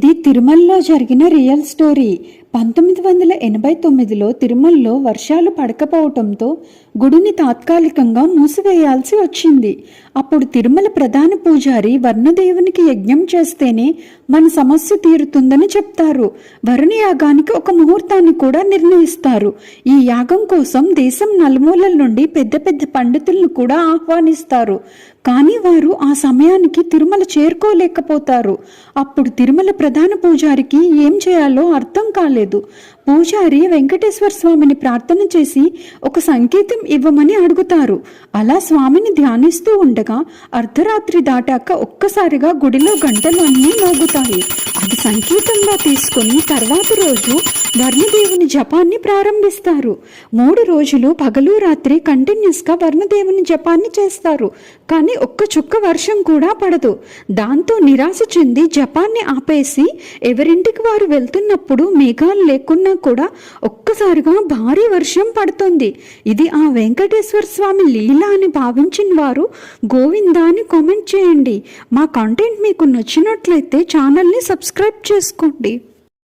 ఇది తిరుమలలో జరిగిన రియల్ స్టోరీ. 1989లో తిరుమలలో వర్షాలు పడకపోవటంతో గుడిని తాత్కాలికంగా మూసివేయాల్సి వచ్చింది. అప్పుడు తిరుమల ప్రధాన పూజారి వర్ణదేవునికి యజ్ఞం చేస్తేనే మన సమస్య తీరుతుందని చెప్తారు. వరుణ యాగానికి ఒక ముహూర్తాన్ని కూడా నిర్ణయిస్తారు. ఈ యాగం కోసం దేశం నలుమూలల నుండి పెద్ద పెద్ద పండితులను కూడా ఆహ్వానిస్తారు. కానీ వారు ఆ సమయానికి తిరుమల చేరుకోలేకపోతారు. అప్పుడు తిరుమల ప్రధాన పూజారికి ఏం చేయాలో అర్థం కాలేదు. పూజారి వెంకటేశ్వర స్వామిని ప్రార్థన చేసి ఒక సంకేతం ఇవ్వమని అడుగుతారు. అలా స్వామిని ధ్యానిస్తూ ఉండగా అర్ధరాత్రి దాటాక ఒక్కసారిగా గుడిలో గంటలు అన్నీ మోగుతాయి. అది సంకేతంగా తీసుకుని తర్వాత రోజు వర్ణదేవుని జపాన్ని ప్రారంభిస్తారు. 3 రోజులు పగలు రాత్రి కంటిన్యూస్గా వర్ణదేవుని జపాన్ని చేస్తారు. కానీ ఒక్క చుక్క వర్షం కూడా పడదు. దాంతో నిరాశ చెంది జపాన్ని ఆపేసి ఎవరింటికి వారు వెళ్తున్నప్పుడు మేఘాలు లేకున్నా కూడా ఒక్కసారిగా భారీ వర్షం పడుతుంది. ఇది ఆ వెంకటేశ్వర స్వామి లీలా అని భావించిన వారు గోవిందా అని కామెంట్ చేయండి. మా కంటెంట్ మీకు నచ్చినట్లయితే ఛానల్ని సబ్స్క్రైబ్ చేసుకోండి.